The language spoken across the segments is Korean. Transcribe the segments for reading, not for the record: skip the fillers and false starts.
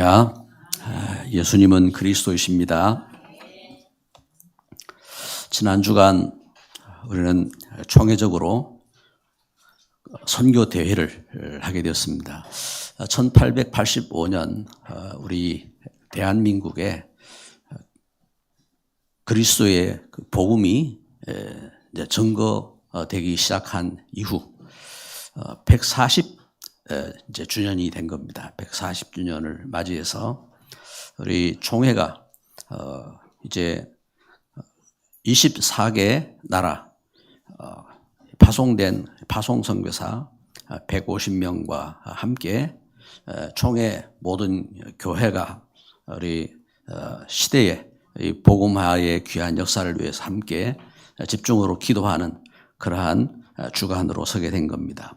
할렐루야. 예수님은 그리스도이십니다. 지난 주간 우리는 총회적으로 선교 대회를 하게 되었습니다. 1885년 우리 대한민국에 그리스도의 복음이 이제 증거되기 시작한 이후 140주년이 된 겁니다. 140주년을 맞이해서 우리 총회가 이제 24개 나라 파송된 파송선교사 150명과 함께 총회 모든 교회가 우리 시대의 이 복음화의 귀한 역사를 위해서 함께 집중으로 기도하는 그러한 주간으로 서게 된 겁니다.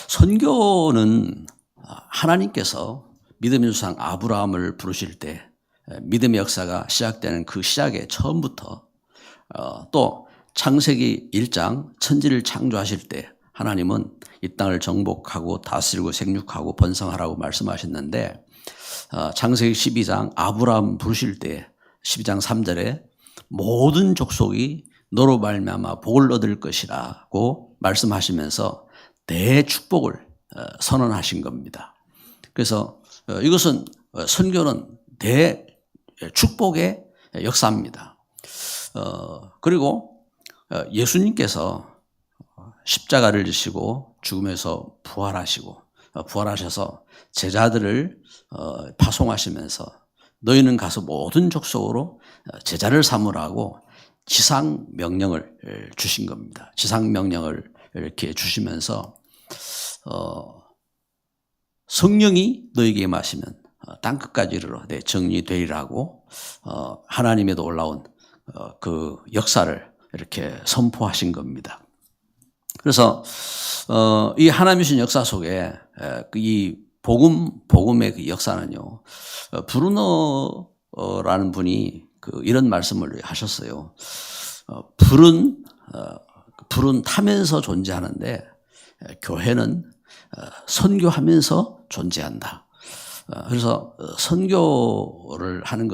선교는 하나님께서 믿음의 조상 아브라함을 부르실 때 믿음의 역사가 시작되는 그 시작의 처음부터 또 창세기 1장 천지를 창조하실 때 하나님은 이 땅을 정복하고 다스리고 생육하고 번성하라고 말씀하셨는데 창세기 12장 아브라함 부르실 때 12장 3절에 모든 족속이 너로 말미암아 복을 얻을 것이라고 말씀하시면서 대축복을 선언하신 겁니다. 그래서 이것은 선교는 대축복의 역사입니다. 그리고 예수님께서 십자가를 지시고 죽음에서 부활하셔서 제자들을 파송하시면서 너희는 가서 모든 족속으로 제자를 삼으라고 지상명령을 주신 겁니다. 지상명령을 이렇게 주시면서 성령이 너에게 임하시면 땅끝까지 이르러 내 정리되리라고 하나님에도 올라온 그 역사를 이렇게 선포하신 겁니다. 그래서 이 하나님의 신 역사 속에 이 복음의 그 역사는요, 브루노라는 분이 이런 말씀을 하셨어요. 불은 타면서 존재하는데 교회는 선교하면서 존재한다. 그래서 선교를 하는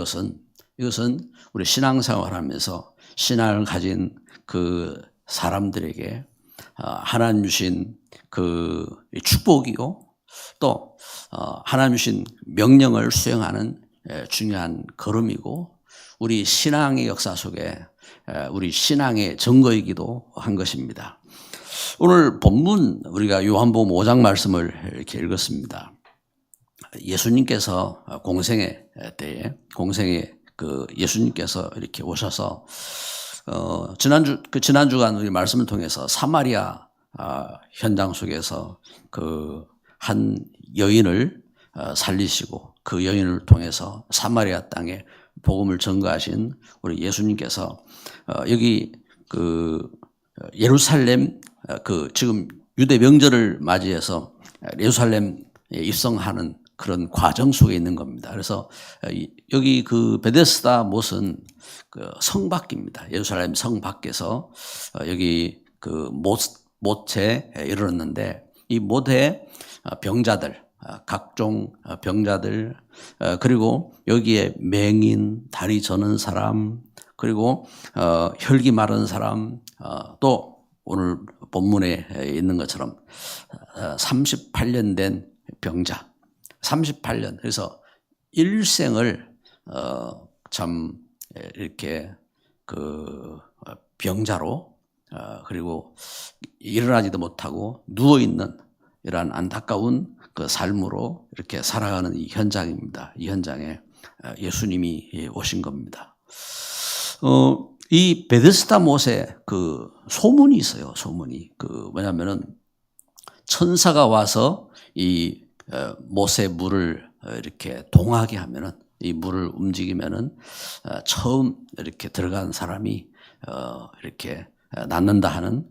이것은 우리 신앙생활하면서 신앙을 가진 그 사람들에게 하나님 주신 그 축복이요, 또 하나님 주신 명령을 수행하는 중요한 걸음이고 우리 신앙의 역사 속에 우리 신앙의 증거이기도 한 것입니다. 오늘 본문 우리가 요한복음 5장 말씀을 이렇게 읽었습니다. 예수님께서 공생애 때에 예수님께서 이렇게 오셔서 지난 주간 우리 말씀을 통해서 사마리아 현장 속에서 그 한 여인을 살리시고 그 여인을 통해서 사마리아 땅에 복음을 전가하신 우리 예수님께서 여기 그 예루살렘 지금 유대 명절을 맞이해서 예루살렘에 입성하는 그런 과정 속에 있는 겁니다. 그래서 여기 그 베데스다 못은 그 성 밖입니다. 예루살렘 성 밖에서 여기 그 못에 이르렀는데 이 못에 병자들, 각종 병자들, 그리고 여기에 맹인, 다리 저는 사람, 그리고 혈기 마른 사람, 또 오늘 본문에 있는 것처럼 38년 된 병자, 38년. 그래서 일생을 참 이렇게 그 병자로 그리고 일어나지도 못하고 누워 있는 이러한 안타까운 그 삶으로 이렇게 살아가는 이 현장입니다. 이 현장에 예수님이 오신 겁니다. 이 베데스다 못에 그 소문이 있어요. 소문이 뭐냐면은 천사가 와서 이 못의 물을 이렇게 동하게 하면은 이 물을 움직이면은 처음 이렇게 들어간 사람이 이렇게 낫는다 하는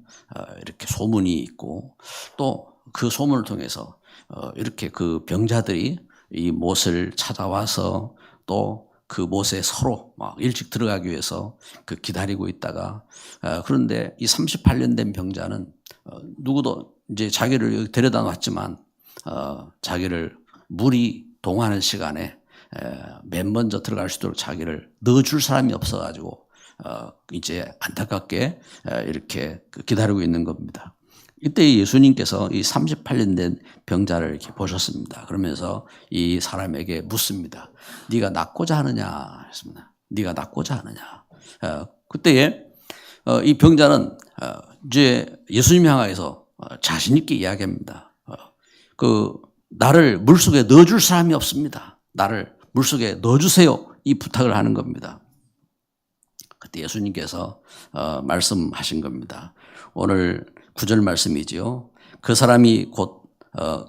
이렇게 소문이 있고 또 그 소문을 통해서 이렇게 그 병자들이 이 못을 찾아와서 또 그 못에 서로 막 일찍 들어가기 위해서 그 기다리고 있다가 그런데 이 38년 된 병자는 누구도 이제 자기를 여기 데려다 놨지만 자기를 물이 동하는 시간에 맨 먼저 들어갈 수 있도록 자기를 넣어줄 사람이 없어가지고 이제 안타깝게 이렇게 기다리고 있는 겁니다. 이때 예수님께서 이 38년 된 병자를 이렇게 보셨습니다. 그러면서 이 사람에게 묻습니다. 네가 낫고자 하느냐 했습니다. 네가 낫고자 하느냐. 그때에 이 병자는 이제 예수님 향하여서 자신 있게 이야기합니다. 나를 물속에 넣어줄 사람이 없습니다. 나를 물속에 넣어주세요. 이 부탁을 하는 겁니다. 그때 예수님께서 말씀하신 겁니다. 오늘 9절 말씀이지요. 그 사람이 곧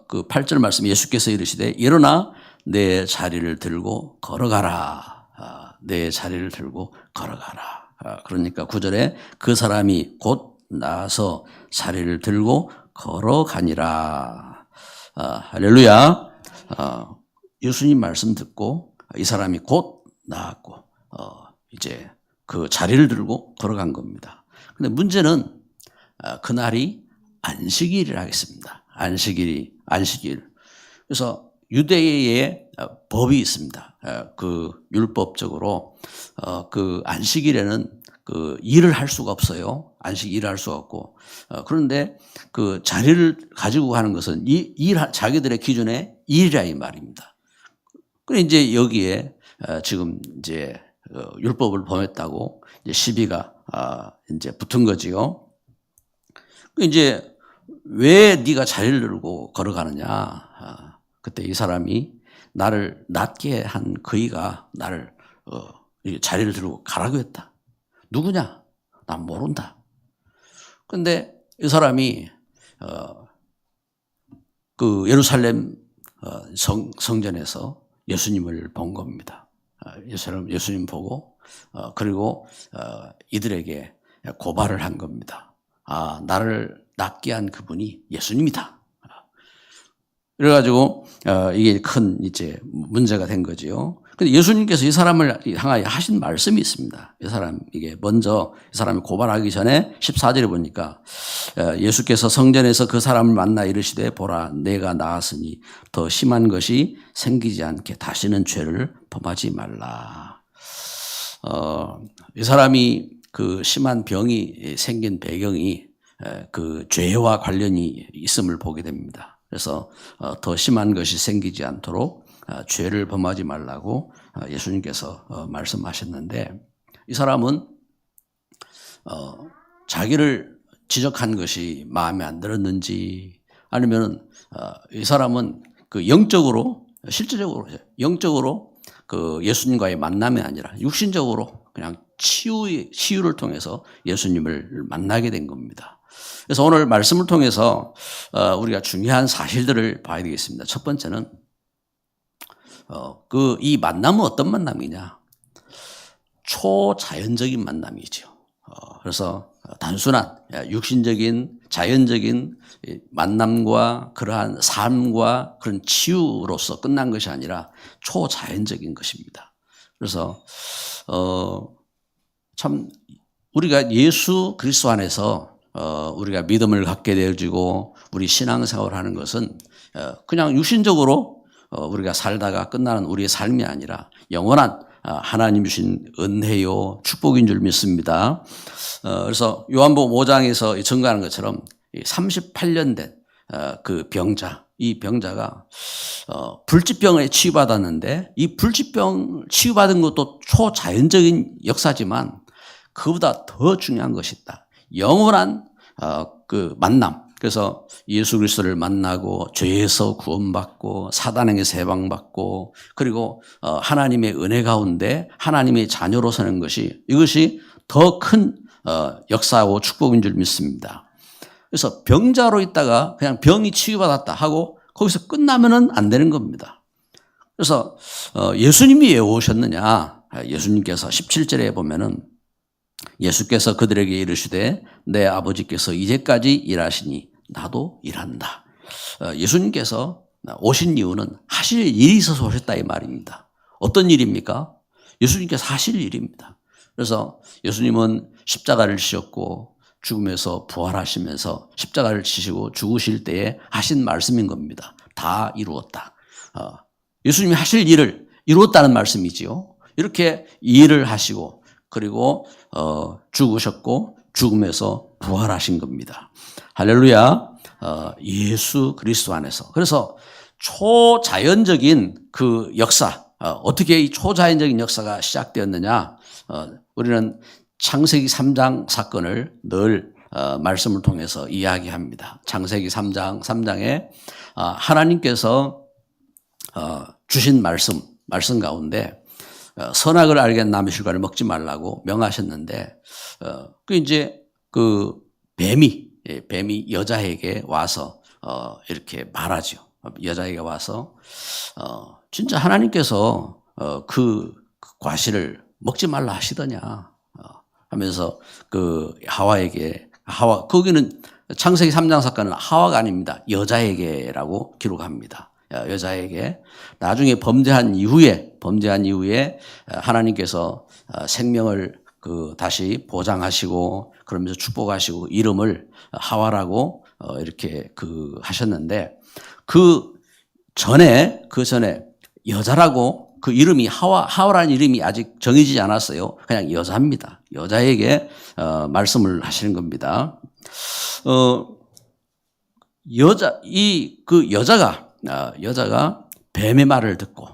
그 8절 말씀 예수께서 이르시되 일어나 내 자리를 들고 걸어가라. 내 자리를 들고 걸어가라. 그러니까 9절에 그 사람이 곧 나서 자리를 들고 걸어가니라. 할렐루야. 예수님 말씀 듣고 이 사람이 곧 나았고 이제 그 자리를 들고 걸어간 겁니다. 근데 문제는 그날이 안식일이라 하겠습니다. 안식일. 그래서 유대의 법이 있습니다. 그 율법적으로 그 안식일에는 그 일을 할 수가 없어요. 안식 일을 할 수가 없고 그런데 그 자리를 가지고 가는 것은 자기들의 기준의 일이라 이 말입니다. 그래 이제 여기에 지금 이제 율법을 범했다고 이제 시비가 이제 붙은 거지요. 이제 왜 네가 자리를 들고 걸어가느냐? 그때 이 사람이 나를 낫게 한 그이가 나를 자리를 들고 가라고 했다. 누구냐? 난 모른다. 그런데 이 사람이 그 예루살렘 성전에서 예수님을 본 겁니다. 예수님 보고 그리고 이들에게 고발을 한 겁니다. 나를 낫게 한 그분이 예수님이다. 그래가지고 이게 큰 이제 문제가 된 거지요. 근데 예수님께서 이 사람을 향하여 하신 말씀이 있습니다. 이게 먼저 이 사람이 고발하기 전에 14절에 보니까 예수께서 성전에서 그 사람을 만나 이르시되 보라 내가 나았으니 더 심한 것이 생기지 않게 다시는 죄를 범하지 말라. 이 사람이 그 심한 병이 생긴 배경이 그 죄와 관련이 있음을 보게 됩니다. 그래서 더 심한 것이 생기지 않도록 죄를 범하지 말라고 예수님께서 말씀하셨는데 이 사람은 자기를 지적한 것이 마음에 안 들었는지 아니면 이 사람은 그 실제적으로 영적으로 그 예수님과의 만남이 아니라 육신적으로 그냥 치유를 통해서 예수님을 만나게 된 겁니다. 그래서 오늘 말씀을 통해서 우리가 중요한 사실들을 봐야 되겠습니다. 첫 번째는 이 만남은 어떤 만남이냐? 초자연적인 만남이죠. 그래서 단순한 육신적인 자연적인 만남과 그러한 삶과 그런 치유로서 끝난 것이 아니라 초자연적인 것입니다. 그래서 참 우리가 예수 그리스도 안에서 우리가 믿음을 갖게 되어지고 우리 신앙생활을 하는 것은 그냥 육신적으로 우리가 살다가 끝나는 우리의 삶이 아니라 영원한 하나님 주신 은혜요 축복인 줄 믿습니다. 그래서 요한복음 5장에서 증거하는 것처럼 38년 된 그 이 병자가 불치병에 치유받았는데 이 불치병 치유받은 것도 초자연적인 역사지만 그보다 더 중요한 것이 있다. 영원한 그 만남. 그래서 예수 그리스도를 만나고 죄에서 구원받고 사단에게서 해방받고 그리고 하나님의 은혜 가운데 하나님의 자녀로 서는 이것이 더 큰 역사고 축복인 줄 믿습니다. 그래서 병자로 있다가 그냥 병이 치유받았다 하고 거기서 끝나면은 안 되는 겁니다. 그래서 예수님이 왜 오셨느냐? 예수님께서 17절에 보면은 예수께서 그들에게 이르시되 내 아버지께서 이제까지 일하시니 나도 일한다. 예수님께서 오신 이유는 하실 일이 있어서 오셨다 이 말입니다. 어떤 일입니까? 예수님께서 하실 일입니다. 그래서 예수님은 십자가를 지셨고 죽음에서 부활하시면서 십자가를 지시고 죽으실 때에 하신 말씀인 겁니다. 다 이루었다. 예수님이 하실 일을 이루었다는 말씀이지요. 이렇게 일을 하시고 그리고 죽으셨고 죽음에서 부활하신 겁니다. 할렐루야. 예수 그리스도 안에서. 그래서 초자연적인 그 역사, 어떻게 이 초자연적인 역사가 시작되었느냐? 우리는 창세기 3장 사건을 늘 말씀을 통해서 이야기합니다. 창세기 3장에 하나님께서 주신 말씀 가운데 선악을 알게 남의 실과를 먹지 말라고 명하셨는데 이제 그 뱀이 여자에게 와서 이렇게 말하죠. 여자에게 와서 진짜 하나님께서 그 과실을 먹지 말라 하시더냐 하면서 그 거기는 창세기 3장 사건은 하와가 아닙니다. 여자에게라고 기록합니다. 여자에게 나중에 범죄한 이후에 하나님께서 생명을 다시 보장하시고 그러면서 축복하시고 이름을 하와라고 이렇게 하셨는데 그 전에 여자라고 그 이름이 하와라는 이름이 아직 정해지지 않았어요. 그냥 여자입니다. 여자에게 말씀을 하시는 겁니다. 여자가 뱀의 말을 듣고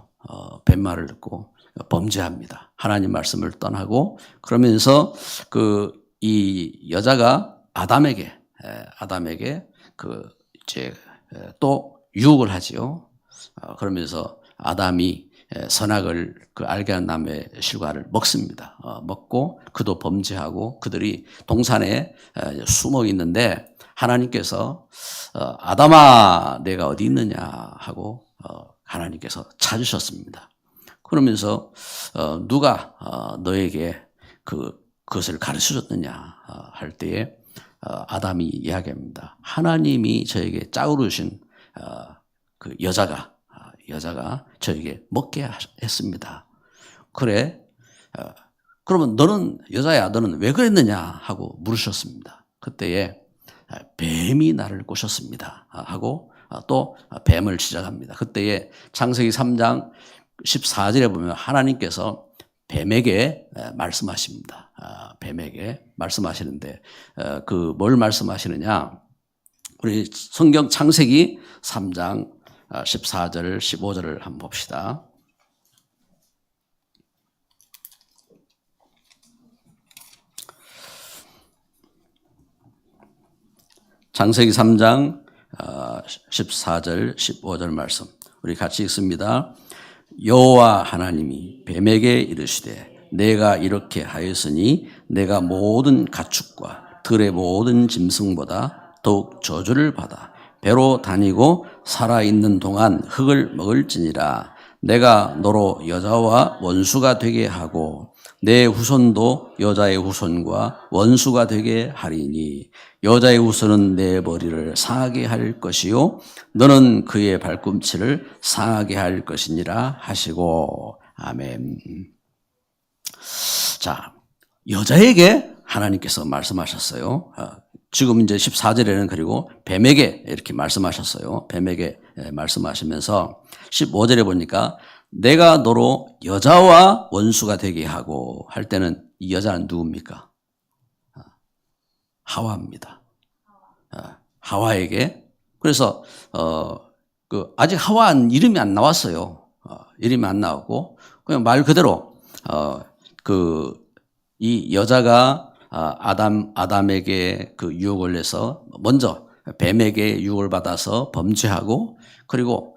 범죄합니다. 하나님 말씀을 떠나고 그러면서 이 여자가 아담에게 이제 또 유혹을 하지요. 그러면서 아담이 선악을 알게 한 남의 실과를 먹습니다. 먹고 그도 범죄하고 그들이 동산에 숨어 있는데 하나님께서 아담아 내가 어디 있느냐 하고 하나님께서 찾으셨습니다. 그러면서 누가 너에게 그것을 가르쳐줬느냐 할 때에 아담이 이야기합니다. 하나님이 저에게 짝으로 주신 그 여자가 저에게 먹게 했습니다. 그래, 그러면 너는 여자야, 너는 왜 그랬느냐 하고 물으셨습니다. 그때에 뱀이 나를 꼬셨습니다 하고 또 뱀을 시작합니다. 그때에 창세기 3장 14절에 보면 하나님께서 뱀에게 말씀하십니다. 뱀에게 말씀하시는데 뭘 말씀하시느냐? 우리 성경 창세기 3장 14절 15절을 한번 봅시다. 창세기 3장 14절 15절 말씀 우리 같이 읽습니다. 여호와 하나님이 뱀에게 이르시되 내가 이렇게 하였으니 내가 모든 가축과 들의 모든 짐승보다 더욱 저주를 받아 배로 다니고 살아있는 동안 흙을 먹을지니라. 내가 너로 여자와 원수가 되게 하고 내 후손도 여자의 후손과 원수가 되게 하리니 여자의 후손은 내 머리를 상하게 할 것이요 너는 그의 발꿈치를 상하게 할 것이니라 하시고 아멘. 자, 여자에게 하나님께서 말씀하셨어요. 지금 이제 14절에는 그리고 뱀에게 이렇게 말씀하셨어요. 뱀에게 말씀하시면서 15절에 보니까 내가 너로 여자와 원수가 되게 하고 할 때는 이 여자는 누굽니까? 하와입니다. 하와에게. 그래서 아직 하와는 이름이 안 나왔어요. 이름이 안 나왔고 그냥 말 그대로 이 여자가 아담에게 그 유혹을 해서 먼저 뱀에게 유혹을 받아서 범죄하고 그리고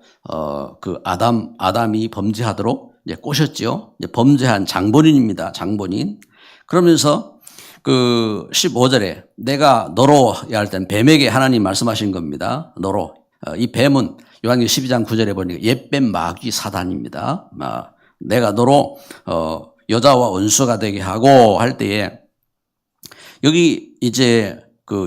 아담이 범죄하도록 이제 꼬셨죠. 이제 범죄한 장본인입니다. 장본인. 그러면서 15절에 내가 너로 할 땐 뱀에게 하나님 말씀하신 겁니다. 너로. 이 뱀은 요한계시록 12장 9절에 보니까 옛뱀 마귀 사단입니다. 내가 너로 여자와 원수가 되게 하고 할 때에 여기 이제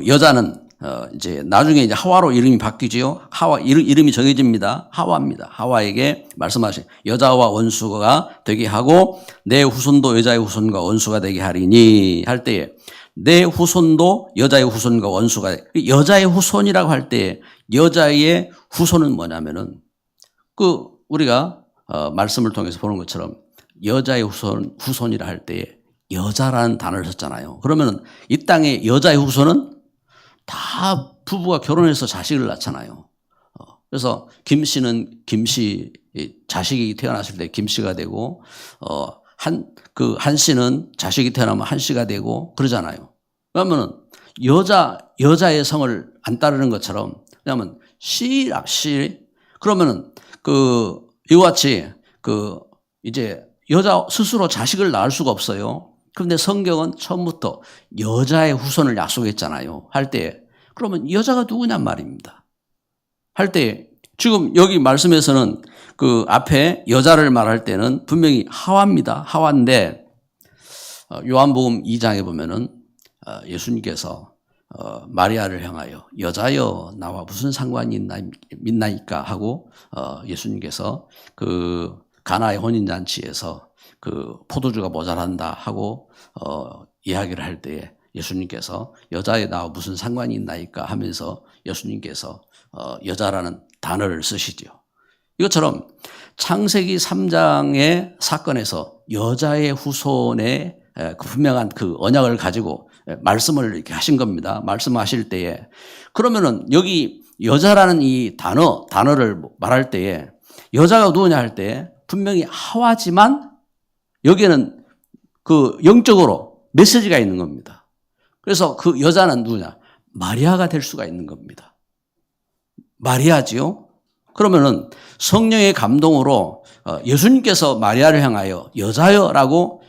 여자는 이제 나중에 이제 하와로 이름이 바뀌지요. 하와 이름이 정해집니다. 하와입니다. 하와에게 말씀하신 여자와 원수가 되게 하고 내 후손도 여자의 후손과 원수가 되게 하리니 할 때에 내 후손도 여자의 후손과 원수가 여자의 후손이라고 할 때 여자의 후손은 뭐냐면은 우리가 말씀을 통해서 보는 것처럼 여자의 후손이라 할 때에 여자라는 단어를 썼잖아요. 그러면 이 땅의 여자의 후손은 다 부부가 결혼해서 자식을 낳잖아요. 그래서 김 씨는 김씨 자식이 태어났을 때 김 씨가 되고 한 씨는 자식이 태어나면 한 씨가 되고 그러잖아요. 그러면은 여자의 성을 안 따르는 것처럼 왜냐하면 씨 그러면은 이와 같이 이제 여자 스스로 자식을 낳을 수가 없어요. 그런데 성경은 처음부터 여자의 후손을 약속했잖아요. 할 때 그러면 여자가 누구냔 말입니다. 할 때 지금 여기 말씀에서는 앞에 여자를 말할 때는 분명히 하와입니다. 하와인데 요한복음 2장에 보면은 예수님께서 마리아를 향하여 여자여 나와 무슨 상관이 있나이까 하고 예수님께서 가나의 혼인잔치에서 포도주가 모자란다 하고 이야기를 할 때에 예수님께서 여자에 나와 무슨 상관이 있나이까 하면서 예수님께서 여자라는 단어를 쓰시죠. 이것처럼 창세기 3장의 사건에서 여자의 후손의 분명한 언약을 가지고 말씀을 이렇게 하신 겁니다. 말씀하실 때에 그러면은 여기 여자라는 이 단어를 말할 때에 여자가 누구냐 할 때 분명히 하와지만 여기에는 영적으로 메시지가 있는 겁니다. 그래서 그 여자는 누구냐? 마리아가 될 수가 있는 겁니다. 마리아지요? 그러면은 성령의 감동으로 예수님께서 마리아를 향하여 여자여라고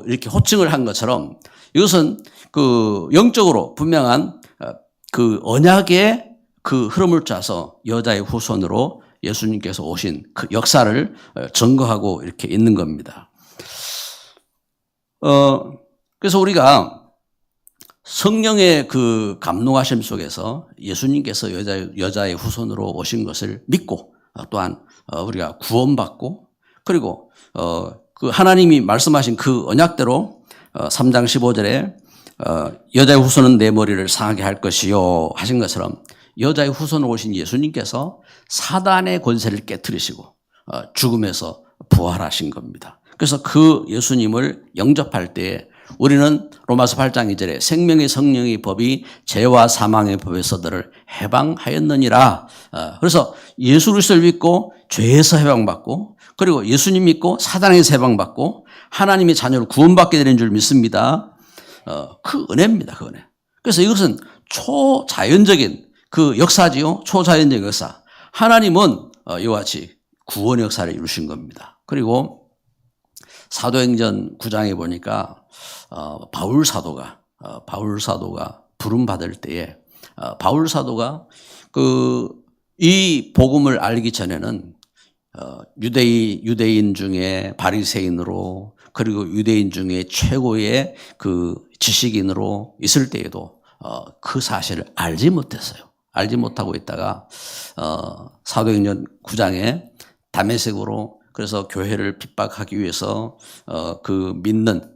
이렇게 호칭을 한 것처럼 이것은 영적으로 분명한 언약의 흐름을 짜서 여자의 후손으로 예수님께서 오신 역사를 증거하고 이렇게 있는 겁니다. 그래서 우리가 성령의 감동하심 속에서 예수님께서 여자의 후손으로 오신 것을 믿고 또한 우리가 구원받고 그리고 하나님이 말씀하신 언약대로 3장 15절에 여자의 후손은 내 머리를 상하게 할 것이요 하신 것처럼 여자의 후손으로 오신 예수님께서 사단의 권세를 깨뜨리시고 죽음에서 부활하신 겁니다. 그래서 예수님을 영접할 때에 우리는 로마서 8장 2절에 생명의 성령의 법이 죄와 사망의 법에서 너를 해방하였느니라. 그래서 예수 그리스도를 믿고 죄에서 해방받고 그리고 예수님 믿고 사단에서 해방받고 하나님의 자녀로 구원받게 되는 줄 믿습니다. 은혜입니다. 은혜. 그래서 이것은 초자연적인 역사지요. 초자연적인 역사. 하나님은 이와 같이 구원의 역사를 이루신 겁니다. 그리고 사도행전 9장에 보니까 바울 사도가 부름 받을 때에 바울 사도가 이 복음을 알기 전에는 유대인 중에 바리새인으로 그리고 유대인 중에 최고의 지식인으로 있을 때에도 그 사실을 알지 못했어요. 알지 못하고 있다가 사도행전 9장에 다메섹으로 그래서 교회를 핍박하기 위해서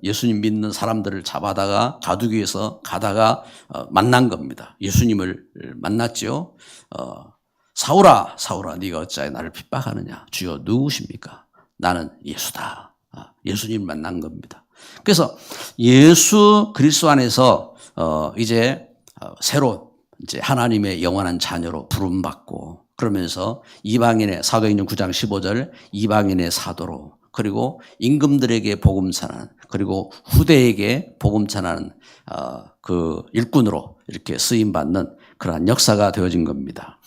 예수님 믿는 사람들을 잡아다가 가두기 위해서 가다가 만난 겁니다. 예수님을 만났지요. 사울아 네가 어찌하여 나를 핍박하느냐? 주여 누구십니까? 나는 예수다. 예수님을 만난 겁니다. 그래서 예수 그리스도 안에서 이제 새로 이제 하나님의 영원한 자녀로 부름받고 그러면서 이방인의 사도행전 9장 15절 이방인의 사도로 그리고 임금들에게 복음 전하는 그리고 후대에게 복음 전하는 일꾼으로 이렇게 쓰임 받는 그러한 역사가 되어진 겁니다.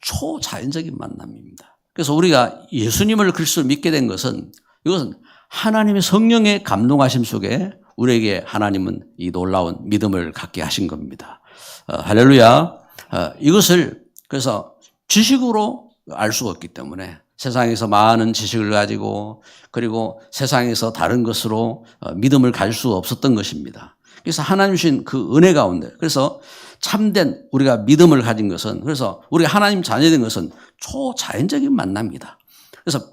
초자연적인 만남입니다. 그래서 우리가 예수님을 그리스도를 믿게 된 것은 이것은 하나님의 성령의 감동하심 속에 우리에게 하나님은 이 놀라운 믿음을 갖게 하신 겁니다. 할렐루야. 이것을 그래서 지식으로 알 수가 없기 때문에 세상에서 많은 지식을 가지고 그리고 세상에서 다른 것으로 믿음을 가질 수 없었던 것입니다. 그래서 하나님 주신 은혜 가운데 그래서 참된 우리가 믿음을 가진 것은 그래서 우리가 하나님 자녀된 것은 초자연적인 만남입니다. 그래서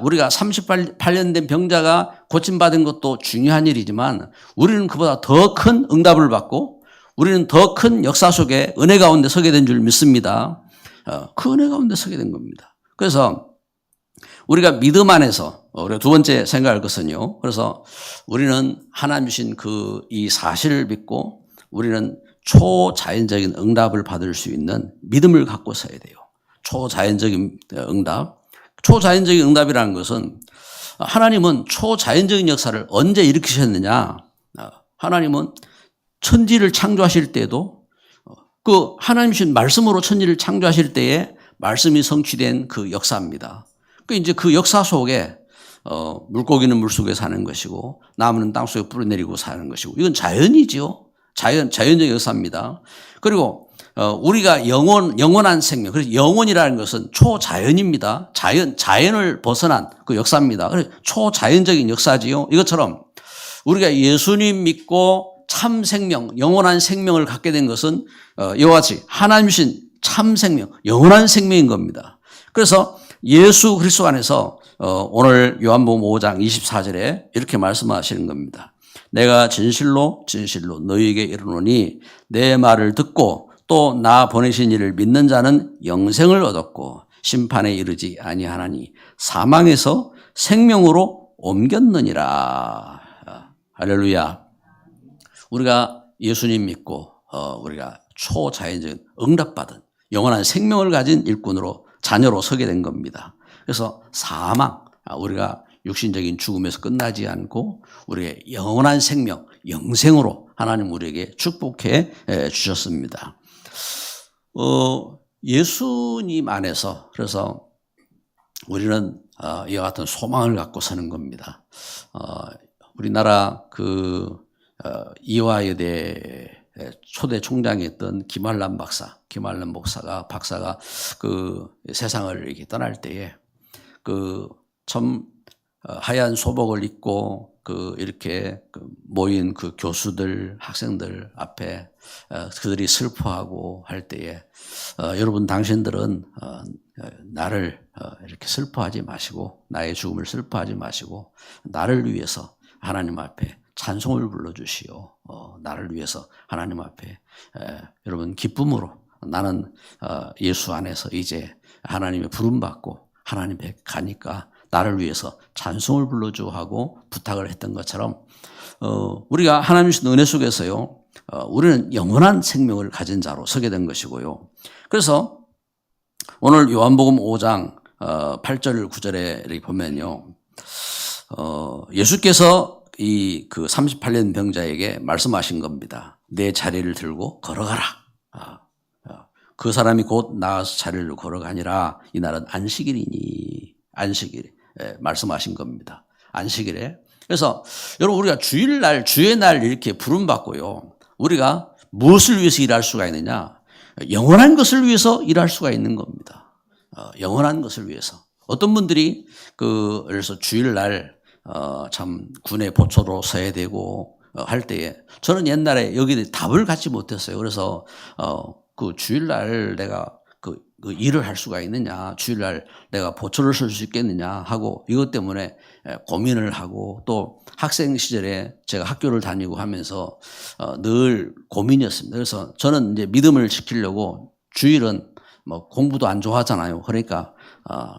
우리가 38년 된 병자가 고침받은 것도 중요한 일이지만 우리는 그보다 더 큰 응답을 받고 우리는 더 큰 역사 속에 은혜 가운데 서게 된 줄 믿습니다. 그 은혜 가운데 서게 된 겁니다. 그래서 우리가 믿음 안에서 우리가 두 번째 생각할 것은요. 그래서 우리는 하나님 주신 이 사실을 믿고 우리는 초자연적인 응답을 받을 수 있는 믿음을 갖고 서야 돼요. 초자연적인 응답. 초자연적인 응답이라는 것은 하나님은 초자연적인 역사를 언제 일으키셨느냐. 하나님은 천지를 창조하실 때도 그 하나님 주신 말씀으로 천지를 창조하실 때에 말씀이 성취된 그 역사입니다. 이제 그 역사 속에 물고기는 물속에 사는 것이고 나무는 땅속에 뿌려내리고 사는 것이고 이건 자연이지요. 자연적 역사입니다. 그리고 우리가 영원한 생명, 그래서 영원이라는 것은 초자연입니다. 자연을 벗어난 그 역사입니다. 그래서 초자연적인 역사지요. 이것처럼 우리가 예수님 믿고 참 생명, 영원한 생명을 갖게 된 것은 이와 같이 하나님 주신 참 생명, 영원한 생명인 겁니다. 그래서 예수 그리스도 안에서 오늘 요한복음 5장 24절에 이렇게 말씀하시는 겁니다. 내가 진실로 너희에게 이르노니 내 말을 듣고 또 나 보내신 이를 믿는 자는 영생을 얻었고 심판에 이르지 아니하나니 사망에서 생명으로 옮겼느니라. 할렐루야. 우리가 예수님 믿고 우리가 초자연적인 응답받은 영원한 생명을 가진 일꾼으로 자녀로 서게 된 겁니다. 그래서 사망, 우리가 육신적인 죽음에서 끝나지 않고 우리의 영원한 생명, 영생으로 하나님 우리에게 축복해 주셨습니다. 예수님 안에서 그래서 우리는 이와 같은 소망을 갖고 사는 겁니다. 우리나라 이화여대 초대 총장이었던 김한란 목사가 세상을 이렇게 떠날 때에 참 하얀 소복을 입고 이렇게 모인 교수들, 학생들 앞에 그들이 슬퍼하고 할 때에 여러분 당신들은 나를 이렇게 슬퍼하지 마시고 나의 죽음을 슬퍼하지 마시고 나를 위해서 하나님 앞에 찬송을 불러주시오. 나를 위해서 하나님 앞에 여러분 기쁨으로 나는 예수 안에서 이제 하나님의 부름받고 하나님 앞에 가니까 나를 위해서 찬송을 불러줘 하고 부탁을 했던 것처럼 우리가 하나님 주신 은혜 속에서요. 우리는 영원한 생명을 가진 자로 서게 된 것이고요. 그래서 오늘 요한복음 5장 8절 9절에 이렇게 보면요. 예수께서 이 38년 병자에게 말씀하신 겁니다. 내 자리를 들고 걸어가라. 그 사람이 곧 나아서 자리를 걸어가니라. 이날은 안식일이니. 안식일. 말씀하신 겁니다. 안식일에. 그래서 여러분 우리가 주일날, 주의 날 이렇게 부름받고요. 우리가 무엇을 위해서 일할 수가 있느냐? 영원한 것을 위해서 일할 수가 있는 겁니다. 영원한 것을 위해서. 어떤 분들이 그래서 주일날 참 군의 보초로 서야 되고 할 때에 저는 옛날에 여기 답을 갖지 못했어요. 그래서 주일날 내가 그 일을 할 수가 있느냐, 주일날 내가 보초를 설 수 있겠느냐 하고 이것 때문에 고민을 하고 또 학생 시절에 제가 학교를 다니고 하면서 늘 고민이었습니다. 그래서 저는 이제 믿음을 지키려고 주일은 뭐 공부도 안 좋아하잖아요. 그러니까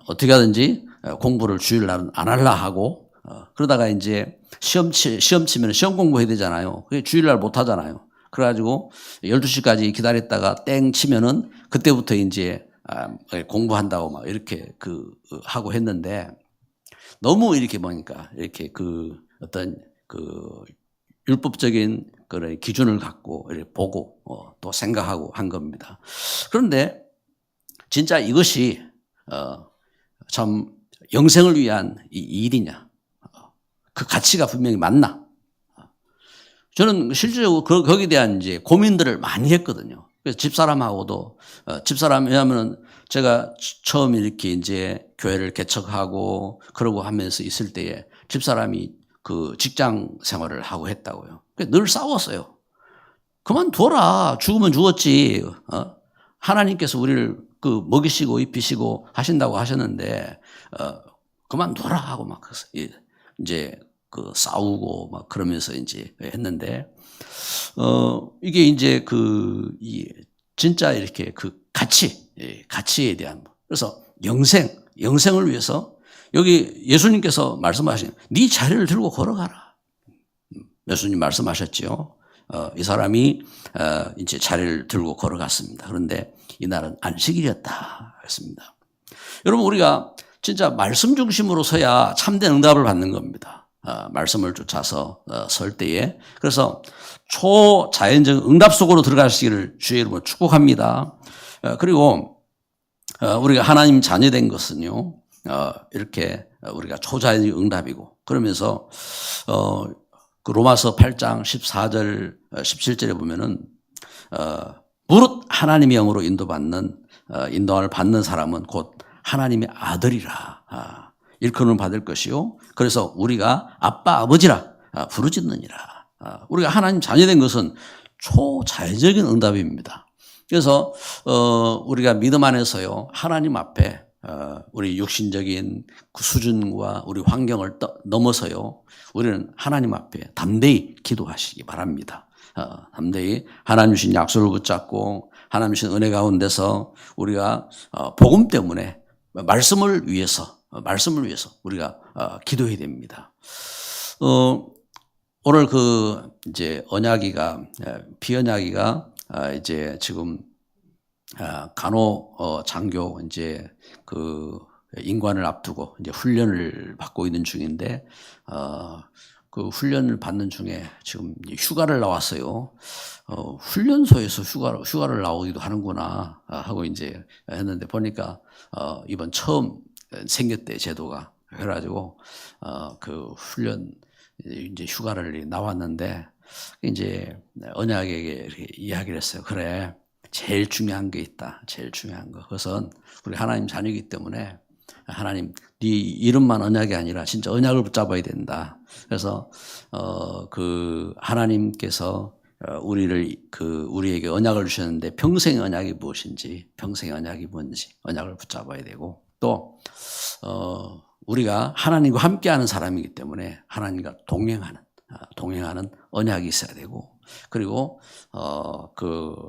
어떻게 하든지 공부를 주일날은 안 하려 하고 그러다가 이제 시험 치면 시험 공부해야 되잖아요. 그게 주일날 못 하잖아요. 그래가지고 12시까지 기다렸다가 땡 치면은 그때부터 이제 공부한다고 막 이렇게 하고 했는데 너무 이렇게 보니까 이렇게 어떤 율법적인 그런 기준을 갖고 이렇게 보고 또 생각하고 한 겁니다. 그런데 진짜 이것이 참 영생을 위한 이 일이냐? 그 가치가 분명히 맞나? 저는 실질적으로 거기에 대한 이제 고민들을 많이 했거든요. 그래서 집사람하고도, 왜냐하면 제가 처음 이렇게 이제 교회를 개척하고 그러고 하면서 있을 때에 집사람이 직장 생활을 하고 했다고요. 늘 싸웠어요. 그만둬라. 죽으면 죽었지. 하나님께서 우리를 먹이시고 입히시고 하신다고 하셨는데, 그만둬라 하고 막 이제 싸우고 막 그러면서 이제 했는데, 이게 이제 진짜 이렇게 가치에 대한, 그래서 영생을 위해서 여기 예수님께서 말씀하신 네 자리를 들고 걸어가라. 예수님 말씀하셨죠. 이 사람이 이제 자리를 들고 걸어갔습니다. 그런데 이날은 안식일이었다 했습니다. 여러분, 우리가 진짜 말씀 중심으로 서야 참된 응답을 받는 겁니다. 말씀을 쫓아서 설 때에. 그래서 초자연적 응답 속으로 들어가시기를 주의 이름으로 축복합니다. 그리고 우리가 하나님 자녀된 것은요, 이렇게 우리가 초자연적 응답이고, 그러면서 그 로마서 8장 14절 17절에 보면은 무릇 하나님의 영으로 인도함을 받는 사람은 곧 하나님의 아들이라 일컬음을 받을 것이요. 그래서 우리가 아빠 아버지라 부르짖느니라. 우리가 하나님 자녀된 것은 초자연적인 응답입니다. 그래서 우리가 믿음 안에서요, 하나님 앞에 우리 육신적인 그 수준과 우리 환경을 넘어서요, 우리는 하나님 앞에 담대히 기도하시기 바랍니다. 담대히 하나님 주신 약속을 붙잡고 하나님 주신 은혜 가운데서 우리가 복음 때문에 말씀을 위해서 우리가 기도해야 됩니다. 오늘 이제 비언약이가 이제 지금 간호장교 이제 인관을 앞두고 이제 훈련을 받고 있는 중인데, 그 훈련을 받는 중에 지금 휴가를 나왔어요. 훈련소에서 휴가를 나오기도 하는구나 하고 이제 했는데, 보니까 이번 처음 생겼대, 제도가. 그래가지고 그 훈련 이제 휴가를 나왔는데, 이제 언약에게 이렇게 이야기를 했어요. 그래, 제일 중요한 게 있다. 제일 중요한 거. 그것은 우리 하나님 자녀이기 때문에 하나님, 네 이름만 언약이 아니라 진짜 언약을 붙잡아야 된다. 그래서 하나님께서 우리에게 언약을 주셨는데 평생의 언약이 무엇인지, 평생의 언약이 뭔지 언약을 붙잡아야 되고, 또 우리가 하나님과 함께하는 사람이기 때문에 하나님과 동행하는 언약이 있어야 되고, 그리고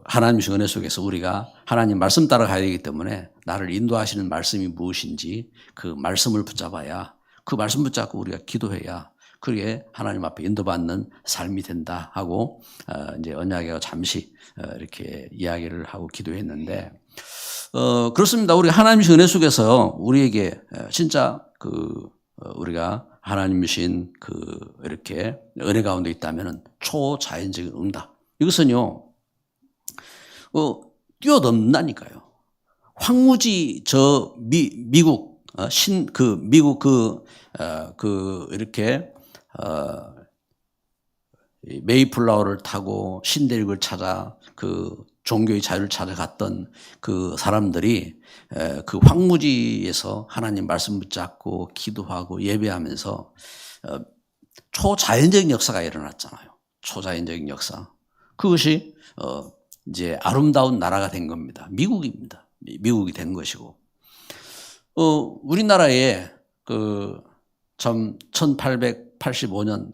하나님 주신 은혜 속에서 우리가 하나님 말씀 따라 가야 되기 때문에 나를 인도하시는 말씀이 무엇인지 그 말씀을 붙잡아야, 그 말씀 붙잡고 우리가 기도해야 그게 하나님 앞에 인도받는 삶이 된다 하고 이제 언약에 잠시 이렇게 이야기를 하고 기도했는데, 그렇습니다. 우리 하나님 주신 은혜 속에서 우리에게 진짜 우리가 하나님 주신 이렇게 은혜 가운데 있다면은 초자연적인 응답. 이것은요, 뛰어넘는다니까요. 황무지 미국 이렇게 메이플라워를 타고 신대륙을 찾아 종교의 자유를 찾아갔던 그 사람들이 그 황무지에서 하나님 말씀 붙잡고 기도하고 예배하면서 초자연적인 역사가 일어났잖아요. 초자연적인 역사. 그것이 이제 아름다운 나라가 된 겁니다. 미국입니다. 미국이 된 것이고, 우리나라에 1885년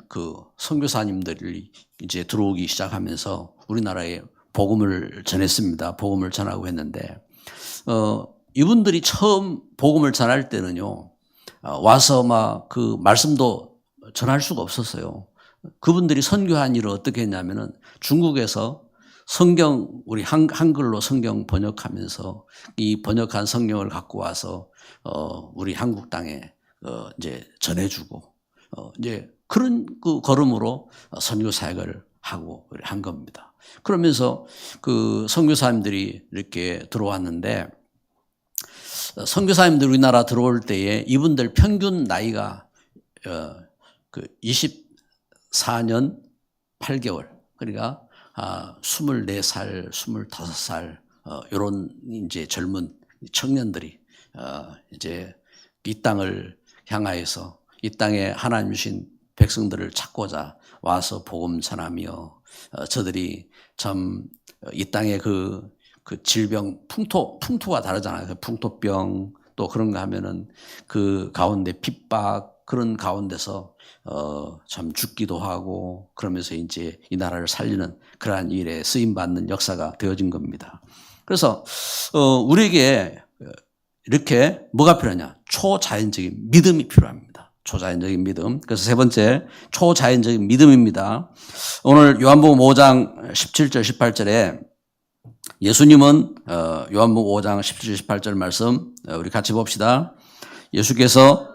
선교사님들이 이제 들어오기 시작하면서 우리나라에 복음을 전했습니다. 복음을 전하고 했는데, 이분들이 처음 복음을 전할 때는요, 와서 막 말씀도 전할 수가 없었어요. 그분들이 선교한 일을 어떻게 했냐면은 중국에서 우리 한글로 성경 번역하면서 이 번역한 성경을 갖고 와서 우리 한국 땅에 이제 전해주고, 이제 그런 걸음으로 선교 사역을 하고 한 겁니다. 그러면서 선교사님들이 이렇게 들어왔는데, 선교사님들 우리나라 들어올 때에 이분들 평균 나이가 24년 8개월, 그러니까 24살, 25살 이런 이제 젊은 청년들이 이제 이 땅을 향하여서 이 땅에 하나님 주신 백성들을 찾고자 와서 복음 전하며, 저들이 참 이 땅에 그 질병 풍토가 다르잖아요. 그 풍토병 또 그런 거 하면은 그 가운데 핍박, 그런 가운데서 참 죽기도 하고, 그러면서 이제 이 나라를 살리는 그러한 일에 쓰임 받는 역사가 되어진 겁니다. 그래서 우리에게 이렇게 뭐가 필요하냐? 초자연적인 믿음이 필요합니다. 초자연적인 믿음. 그래서 세 번째, 초자연적인 믿음입니다. 오늘 요한복음 5장 17절, 18절에 예수님은 요한복음 5장 17절, 18절 말씀 우리 같이 봅시다. 예수께서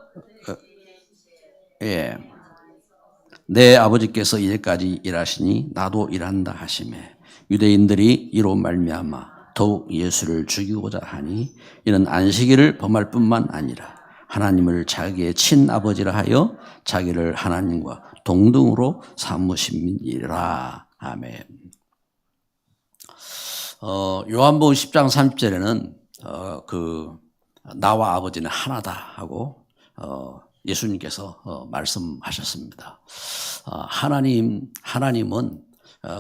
내 아버지께서 이제까지 일하시니 나도 일한다 하시매 유대인들이 이로 말미암아 더욱 예수를 죽이고자 하니 이는 안식일을 범할 뿐만 아니라 하나님을 자기의 친아버지라 하여 자기를 하나님과 동등으로 삼으심이라. 아멘. 요한복음 10장 30절에는 나와 아버지는 하나다 하고 예수님께서 말씀하셨습니다. 하나님은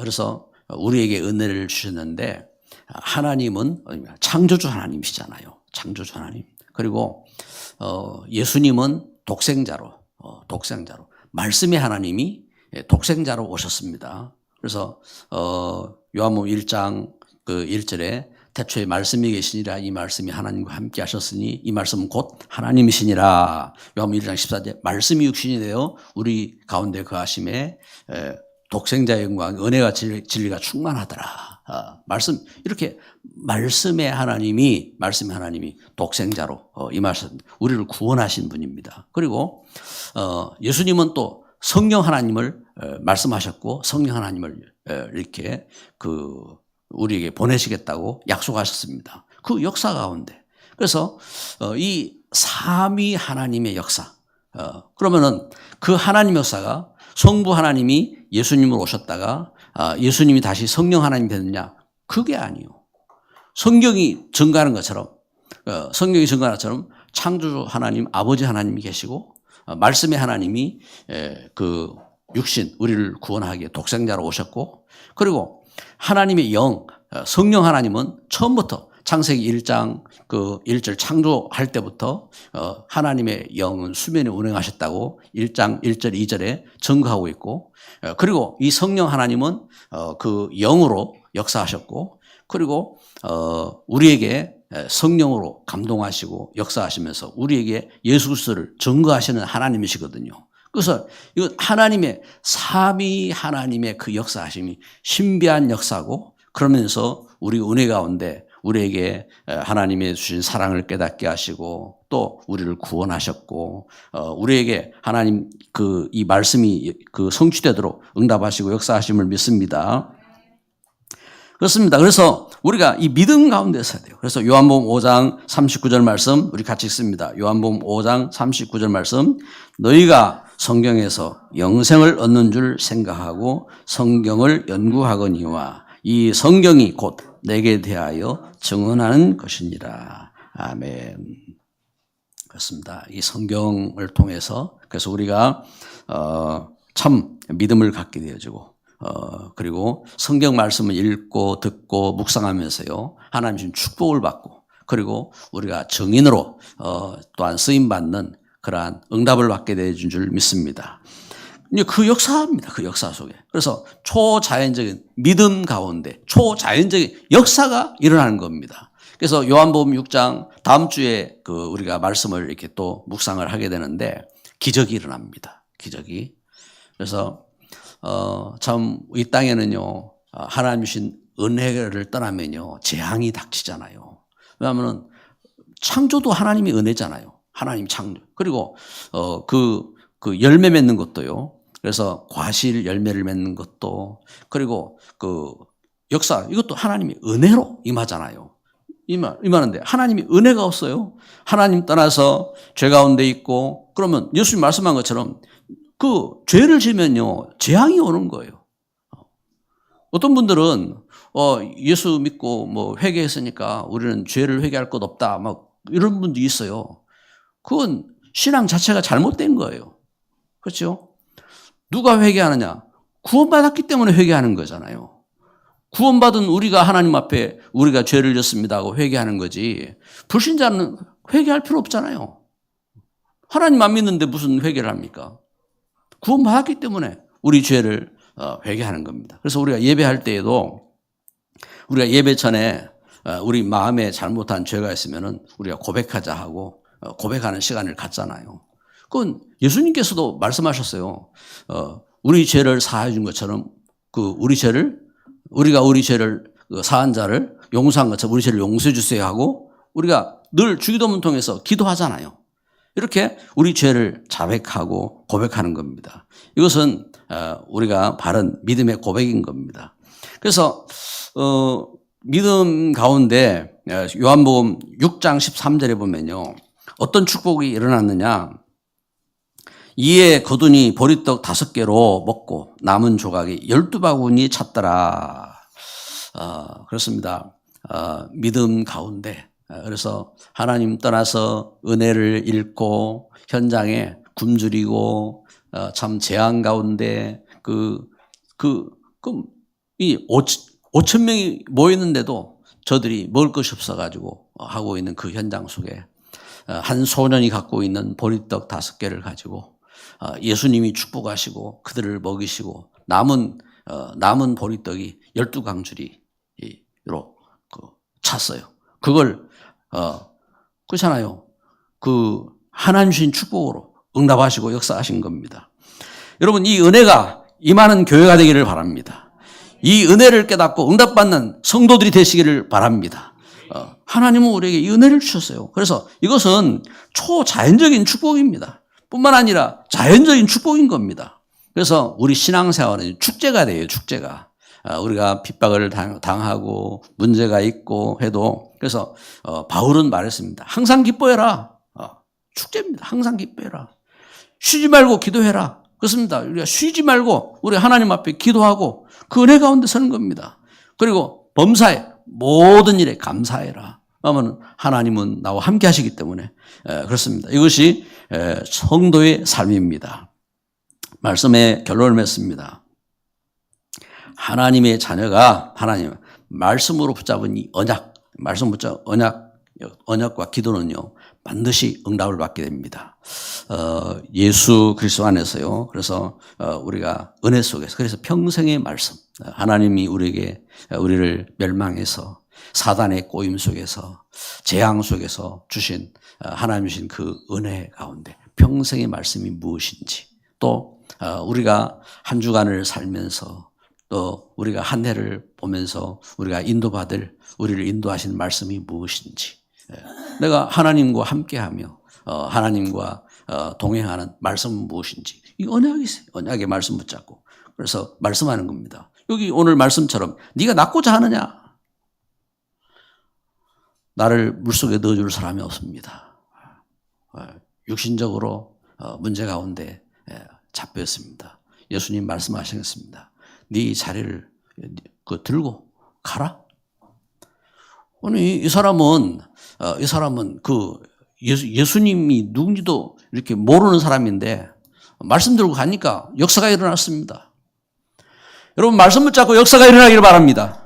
그래서 우리에게 은혜를 주셨는데 하나님은 창조주 하나님이시잖아요. 창조주 하나님. 그리고 예수님은 독생자로 말씀의 하나님이 독생자로 오셨습니다. 그래서 요한복음 1장 1절에 태초에 말씀이 계시니라 이 말씀이 하나님과 함께 하셨으니 이 말씀은 곧 하나님이시니라. 요한복음 1장 14절 말씀이 육신이 되어 우리 가운데 거하심에 독생자의 영광 은혜와 진리가 충만하더라. 이렇게 말씀의 하나님이 독생자로 임하신 우리를 구원하신 분입니다. 그리고 예수님은 또 성령 하나님을 말씀하셨고 성령 하나님을 이렇게 우리에게 보내시겠다고 약속하셨습니다. 그 역사 가운데 그래서 이 삼위 하나님의 역사 그러면은 그 하나님 역사가 성부 하나님이 예수님으로 오셨다가 예수님이 다시 성령 하나님 되느냐? 그게 아니요. 성경이 증거하는 것처럼 창조주 하나님, 아버지 하나님이 계시고 말씀의 하나님이 육신 우리를 구원하기에 독생자로 오셨고 그리고 하나님의 영 성령 하나님은 처음부터 창세기 1장 1절 창조할 때부터 하나님의 영은 수면에 운행하셨다고 1장 1절 2절에 증거하고 있고 그리고 이 성령 하나님은 그 영으로 역사하셨고 그리고 우리에게 성령으로 감동하시고 역사하시면서 우리에게 예수 그리스도를 증거하시는 하나님이시거든요. 그래서 이거 하나님의 삼위 하나님의 그 역사하심이 신비한 역사고 그러면서 우리 은혜 가운데 우리에게 하나님의 주신 사랑을 깨닫게 하시고 또 우리를 구원하셨고 우리에게 하나님 이 말씀이 성취되도록 응답하시고 역사하심을 믿습니다. 그렇습니다. 그래서 우리가 이 믿음 가운데 서야 돼요. 그래서 요한복음 5장 39절 말씀 우리 같이 읽습니다. 요한복음 5장 39절 말씀 너희가 성경에서 영생을 얻는 줄 생각하고 성경을 연구하거니와 이 성경이 곧 내게 대하여 증언하는 것이니라. 아멘. 그렇습니다. 이 성경을 통해서 그래서 우리가 참 믿음을 갖게 되어지고 그리고 성경 말씀을 읽고 듣고 묵상하면서요 하나님 주신 축복을 받고 그리고 우리가 증인으로 또한 쓰임 받는 그러한 응답을 받게 되어진 줄 믿습니다. 그 역사입니다. 그 역사 속에. 그래서 초자연적인 믿음 가운데 초자연적인 역사가 일어나는 겁니다. 그래서 요한복음 6장 다음 주에 우리가 말씀을 이렇게 또 묵상을 하게 되는데 기적이 일어납니다. 기적이. 그래서 참 이 땅에는요 하나님 주신 은혜를 떠나면요 재앙이 닥치잖아요. 왜냐하면 창조도 하나님이 은혜잖아요. 하나님 창조. 그리고 그 열매 맺는 것도요. 그래서 과실 열매를 맺는 것도 그리고 역사 이것도 하나님이 은혜로 임하잖아요. 임하는데 하나님이 은혜가 없어요. 하나님 떠나서 죄 가운데 있고 그러면 예수님 말씀한 것처럼 그 죄를 지면요 재앙이 오는 거예요. 어떤 분들은 예수 믿고 뭐 회개했으니까 우리는 죄를 회개할 것 없다 막 이런 분도 있어요. 그건 신앙 자체가 잘못된 거예요. 그렇죠? 누가 회개하느냐? 구원받았기 때문에 회개하는 거잖아요. 구원받은 우리가 하나님 앞에 우리가 죄를 졌습니다 하고 회개하는 거지 불신자는 회개할 필요 없잖아요. 하나님 안 믿는데 무슨 회개를 합니까? 구원받았기 때문에 우리 죄를 회개하는 겁니다. 그래서 우리가 예배할 때에도 우리가 예배 전에 우리 마음에 잘못한 죄가 있으면은 우리가 고백하자 하고 고백하는 시간을 갖잖아요. 그건 예수님께서도 말씀하셨어요. 우리 죄를 사하여 준 것처럼 우리 죄를 사한 자를 용서한 것처럼 우리 죄를 용서해 주세요 하고 우리가 늘 주기도문 통해서 기도하잖아요. 이렇게 우리 죄를 자백하고 고백하는 겁니다. 이것은 우리가 바른 믿음의 고백인 겁니다. 그래서 믿음 가운데 요한복음 6장 13절에 보면요. 어떤 축복이 일어났느냐. 이에 거두니 보리떡 5개로 먹고 남은 조각이 12바구니 찼더라. 그렇습니다. 믿음 가운데. 그래서 하나님 떠나서 은혜를 잃고 현장에 굶주리고 참 재앙 가운데 이 5천 명이 모였는데도 저들이 먹을 것이 없어가지고 하고 있는 그 현장 속에 한 소년이 갖고 있는 보리떡 5개를 가지고 예수님이 축복하시고 그들을 먹이시고 남은 보리떡이 12강줄이로 찼어요. 그걸 그렇잖아요. 하나님 주신 축복으로 응답하시고 역사하신 겁니다. 여러분 이 은혜가 임하는 교회가 되기를 바랍니다. 이 은혜를 깨닫고 응답받는 성도들이 되시기를 바랍니다. 하나님은 우리에게 이 은혜를 주셨어요. 그래서 이것은 초자연적인 축복입니다. 뿐만 아니라 자연적인 축복인 겁니다. 그래서 우리 신앙생활은 축제가 돼요. 축제가. 우리가 핍박을 당하고 문제가 있고 해도 그래서 바울은 말했습니다. 항상 기뻐해라. 축제입니다. 항상 기뻐해라. 쉬지 말고 기도해라. 그렇습니다. 우리가 쉬지 말고 우리 하나님 앞에 기도하고 그 은혜 가운데 서는 겁니다. 그리고 범사에 모든 일에 감사해라. 그러면 하나님은 나와 함께 하시기 때문에 그렇습니다. 이것이 성도의 삶입니다. 말씀의 결론을 맺습니다. 하나님의 자녀가 하나님 말씀으로 붙잡은 이 말씀 붙잡은 언약과 기도는요 반드시 응답을 받게 됩니다. 예수 그리스도 안에서요. 그래서 우리가 은혜 속에서 그래서 평생의 말씀 하나님이 우리를 멸망해서 사단의 꼬임 속에서 재앙 속에서 주신 하나님 주신 그 은혜 가운데 평생의 말씀이 무엇인지 또 우리가 한 주간을 살면서 또 우리가 한 해를 보면서 우리가 인도받을 우리를 인도하시는 말씀이 무엇인지 내가 하나님과 함께하며 하나님과 동행하는 말씀은 무엇인지 이 언약이 있어요. 언약의 말씀 붙잡고 그래서 말씀하는 겁니다. 여기 오늘 말씀처럼 네가 낳고자 하느냐 나를 물속에 넣어줄 사람이 없습니다. 육신적으로 문제 가운데 잡혔습니다. 예수님 말씀하시겠습니다. 네 자리를 들고 가라. 아니 이 사람은 예수님이 누군지도 이렇게 모르는 사람인데 말씀 들고 가니까 역사가 일어났습니다. 여러분 말씀 붙잡고 역사가 일어나기를 바랍니다.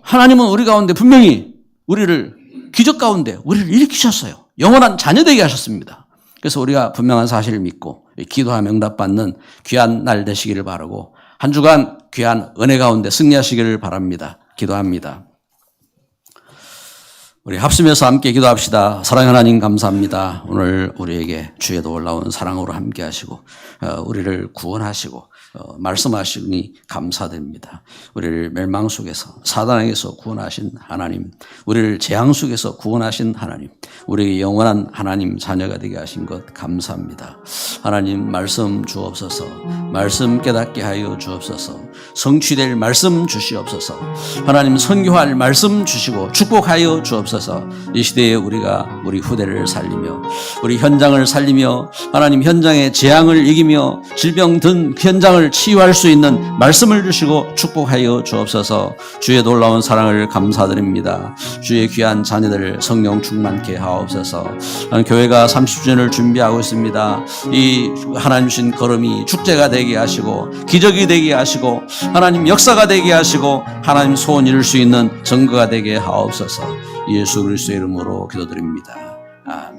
하나님은 우리 가운데 분명히 우리를 기적 가운데 우리를 일으키셨어요. 영원한 자녀되게 하셨습니다. 그래서 우리가 분명한 사실을 믿고 기도하며 응답받는 귀한 날 되시기를 바라고 한 주간 귀한 은혜 가운데 승리하시기를 바랍니다. 기도합니다. 우리 합심해서 함께 기도합시다. 사랑하는 하나님 감사합니다. 오늘 우리에게 주에도 올라온 사랑으로 함께 하시고 우리를 구원하시고 말씀하시니 감사드립니다. 우리를 멸망 속에서 사단에게서 구원하신 하나님, 우리를 재앙 속에서 구원하신 하나님, 우리에게 영원한 하나님 자녀가 되게 하신 것 감사합니다. 하나님 말씀 주옵소서, 말씀 깨닫게 하여 주옵소서, 성취될 말씀 주시옵소서, 하나님 선교할 말씀 주시고 축복하여 주옵소서. 이 시대에 우리가 우리 후대를 살리며 우리 현장을 살리며 하나님 현장의 재앙을 이기며 질병 든 현장을 치유할 수 있는 말씀을 주시고 축복하여 주옵소서. 주의 놀라운 사랑을 감사드립니다. 주의 귀한 자녀들을 성령 충만케 하옵소서. 교회가 30주년을 준비하고 있습니다. 이 하나님 주신 걸음이 축제가 되게 하시고 기적이 되게 하시고 하나님 역사가 되게 하시고 하나님 소원 이룰 수 있는 증거가 되게 하옵소서. 예수 그리스도의 이름으로 기도드립니다. 아멘.